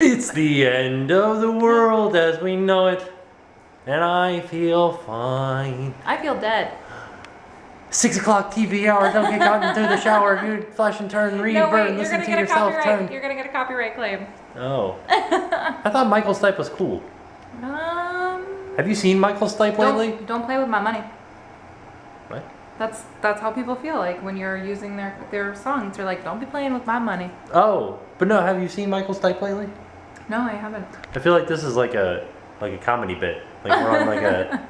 It's the end of the world as we know it, and I feel fine. I feel dead. 6 o'clock TV hour, don't get caught into the shower, you flush and turn, read, No, burn, wait, listen to yourself turn. You're gonna get a copyright claim. Oh. I thought Michael Stipe was cool. Have you seen Michael Stipe lately? Don't play with my money. What? That's how people feel like when you're using their songs. They're like, don't be playing with my money. Oh, but no, have you seen Michael Stipe lately? No, I haven't. I feel like this is like a comedy bit. Like we're on like a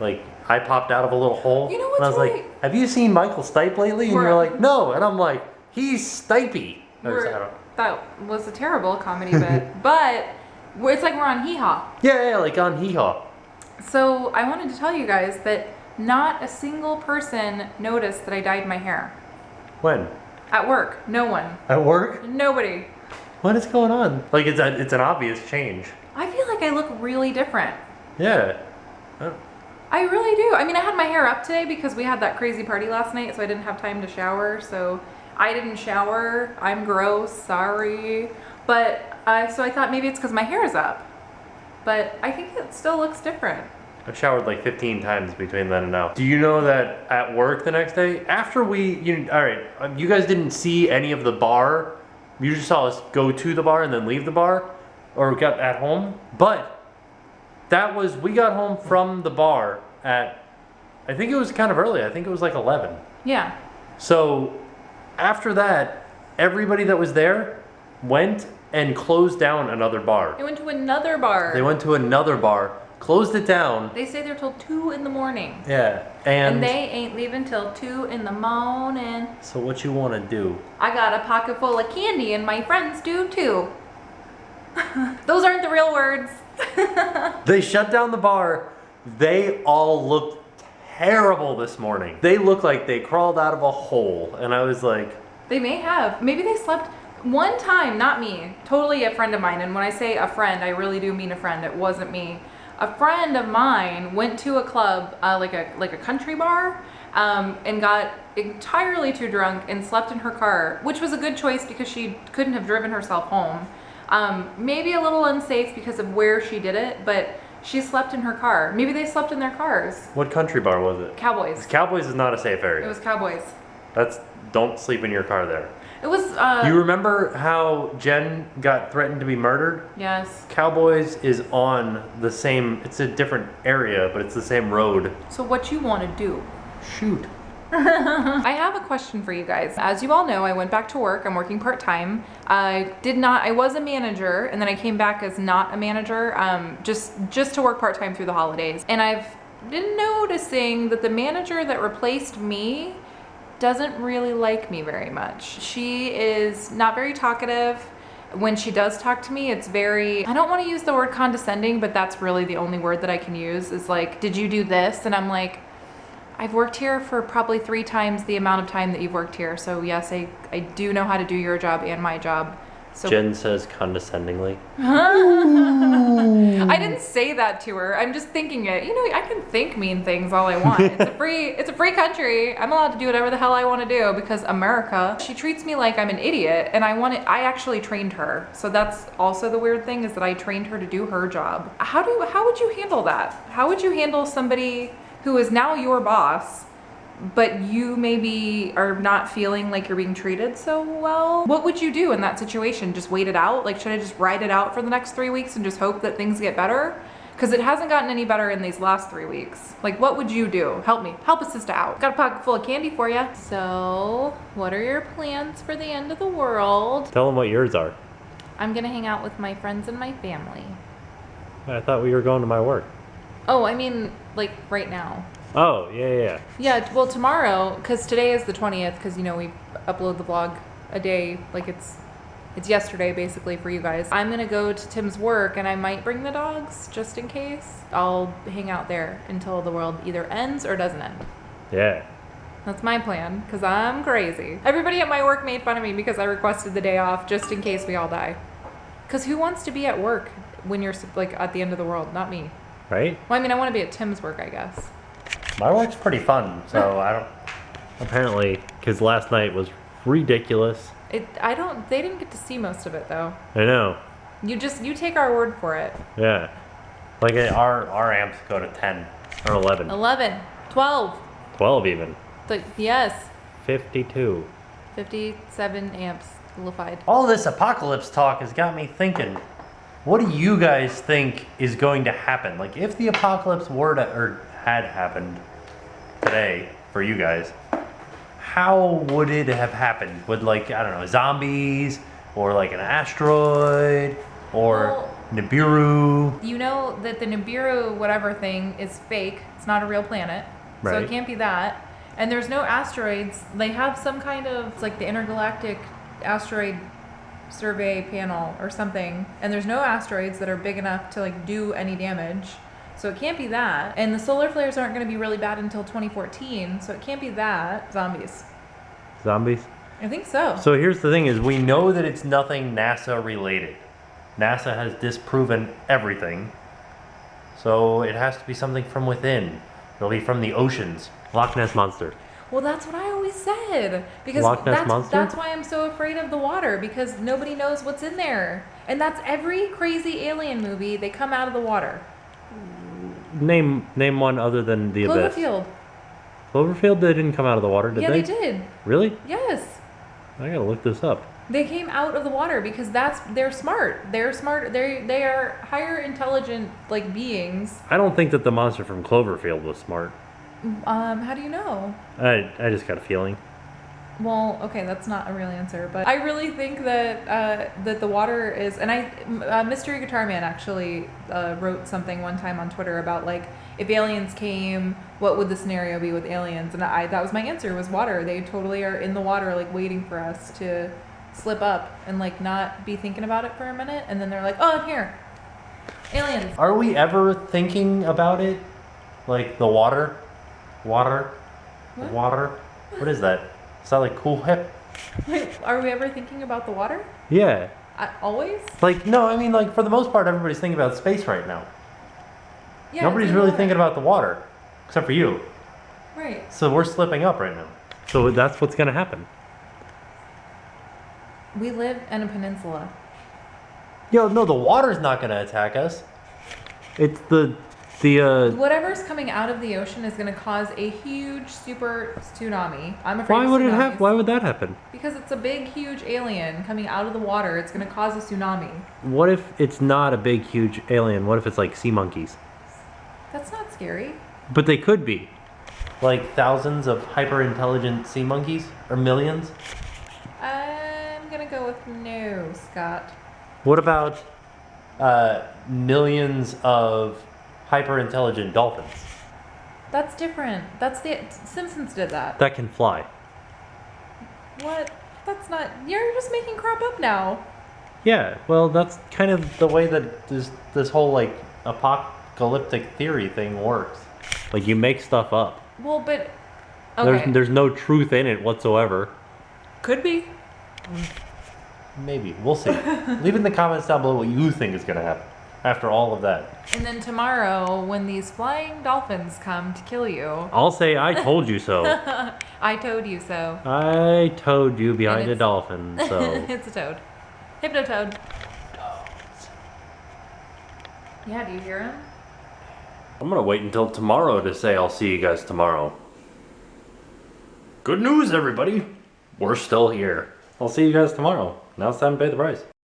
like I popped out of a little hole. You know what's and I was really... like, have you seen Michael Stipe lately? And you're like, no. And I'm like, he's Stipey. That was a terrible comedy bit. But it's like we're on Hee Haw. Yeah, like on Hee Haw. So I wanted to tell you guys that not a single person noticed that I dyed my hair. When? At work. No one. At work? Nobody. What is going on? Like it's an obvious change. I feel like I look really different. Yeah. Oh. I really do. I mean, I had my hair up today because we had that crazy party last night, so I didn't have time to shower. So I didn't shower. I'm gross. Sorry. But so I thought maybe it's because my hair is up. But I think it still looks different. I've showered like 15 times between then and now. Do you know that at work the next day, after you guys didn't see any of the bar. You just saw us go to the bar and then leave the bar, or got at home. But we got home from the bar at, I think it was kind of early. I think it was like 11. Yeah. So after that, everybody that was there went and closed down another bar. They went to another bar. They went to another bar, closed it down. They stayed there till 2 in the morning. Yeah. And they ain't leaving till 2 in the morning. So what you want to do? I got a pocket full of candy and my friends do too. Those aren't the real words. They shut down the bar. They all looked terrible this morning. They looked like they crawled out of a hole. And I was like... They may have. Maybe they slept... One time, not me, totally a friend of mine. And when I say a friend, I really do mean a friend. It wasn't me. A friend of mine went to a club, like a country bar, and got entirely too drunk and slept in her car, which was a good choice because she couldn't have driven herself home. Maybe a little unsafe because of where she did it, but she slept in her car. Maybe they slept in their cars. What country bar was it? Cowboys. Cowboys is not a safe area. It was Cowboys. Don't sleep in your car there. It was, You remember how Jen got threatened to be murdered? Yes. Cowboys is on the same, it's a different area, but it's the same road. So what you want to do? Shoot. I have a question for you guys. As you all know, I went back to work. I'm working part-time. I was a manager, and then I came back as not a manager, just to work part-time through the holidays. And I've been noticing that the manager that replaced me doesn't really like me very much. She is not very talkative. When she does talk to me, it's very, I don't want to use the word condescending, but that's really the only word that I can use, is like, did you do this? And I'm like, I've worked here for probably 3 times the amount of time that you've worked here. So yes, I do know how to do your job and my job. So Jen says condescendingly. I didn't say that to her. I'm just thinking it. You know, I can think mean things all I want. It's a free country. I'm allowed to do whatever the hell I want to do because America. She treats me like I'm an idiot, and I actually trained her. So that's also the weird thing, is that I trained her to do her job. How would you handle that? How would you handle somebody who is now your boss, but you maybe are not feeling like you're being treated so well? What would you do in that situation? Just wait it out? Like, should I just ride it out for the next 3 weeks and just hope that things get better? Because it hasn't gotten any better in these last 3 weeks. Like, what would you do? Help me. Help a sister out. Got a pocket full of candy for you. So, what are your plans for the end of the world? Tell them what yours are. I'm gonna hang out with my friends and my family. I thought we were going to my work. Oh, I mean, like, right now. Oh, yeah. Yeah, well, tomorrow, because today is the 20th, because, you know, we upload the vlog a day, like it's yesterday, basically, for you guys. I'm going to go to Tim's work, and I might bring the dogs, just in case. I'll hang out there until the world either ends or doesn't end. Yeah. That's my plan, because I'm crazy. Everybody at my work made fun of me because I requested the day off, just in case we all die. Because who wants to be at work when you're, like, at the end of the world? Not me. Right? Well, I mean, I want to be at Tim's work, I guess. My work's pretty fun, so I don't... Apparently, because last night was ridiculous. They didn't get to see most of it, though. I know. You take our word for it. Yeah. Like our amps go to 10 or 11. 11, 12. 12 even. Yes. 52. 57 amps liquefied. All this apocalypse talk has got me thinking, what do you guys think is going to happen? Like, if the apocalypse were to, or had happened today for you guys, how would it have happened? Would, like, I don't know, zombies, or like an asteroid, or Nibiru? You know that the Nibiru whatever thing is fake. It's not a real planet. So Right. it can't be that. And there's no asteroids. They have some kind of, it's like the Intergalactic Asteroid Survey Panel or something. And there's no asteroids that are big enough to like do any damage. So it can't be that. And the solar flares aren't going to be really bad until 2014. So it can't be that. Zombies. Zombies? I think so. So here's the thing is, we know that it's nothing NASA related. NASA has disproven everything. So it has to be something from within. It'll be from the oceans. Loch Ness Monster. Well, that's what I always said. Because Loch Ness Monster? that's why I'm so afraid of the water, because nobody knows what's in there. And that's every crazy alien movie, they come out of the water. Name one other than the Abyss. Cloverfield. Cloverfield, they didn't come out of the water, did Yeah, they? they did. Really? Yes. I gotta look this up. They came out of the water because they're smart. They're smart. They are higher intelligent like beings. I don't think that the monster from Cloverfield was smart. How do you know? I just got a feeling. Well, okay, that's not a real answer, but I really think that that the water is, and Mystery Guitar Man actually wrote something one time on Twitter about like if aliens came, what would the scenario be with aliens? And that was my answer, was water. They totally are in the water, like waiting for us to slip up and like not be thinking about it for a minute, and then they're like, oh, I'm here, aliens. Are we ever thinking about it? Like the water? Water? What? Water? What is that? Is that like Cool Whip? Wait, are we ever thinking about the water? Yeah. Always? Like, no, I mean, like, for the most part, everybody's thinking about space right now. Yeah. Nobody's it's in the really water. thinking about the water, except for you. Right. So we're slipping up right now. So that's what's gonna happen. We live in a peninsula. Yo, no, the water's not gonna attack us. It's the Whatever's coming out of the ocean is going to cause a huge super tsunami. I'm afraid. Why of would it tsunamis. have? Why would that happen? Because it's a big, huge alien coming out of the water. It's going to cause a tsunami. What if it's not a big, huge alien? What if it's like sea monkeys? That's not scary. But they could be. Like thousands of hyper intelligent sea monkeys? Or millions? I'm going to go with no, Scott. What about millions of hyper intelligent dolphins That's different. That's the Simpsons did that. that can fly? What? That's not. You're just making crap up now. Yeah, well, that's kind of the way that this whole like apocalyptic theory thing works. Like you make stuff up. Well, but okay. There's no truth in it whatsoever. Could be. Maybe. We'll see. Leave in the comments down below what you think is going to happen after all of that. And then tomorrow, when these flying dolphins come to kill you, I'll say I told you so. I told you so. I told you behind And a it's- dolphin, so. It's a toad. Hypnotoad. Yeah, do you hear him? I'm going to wait until tomorrow to say I'll see you guys tomorrow. Good news, everybody. We're still here. I'll see you guys tomorrow. Now it's time to pay the price.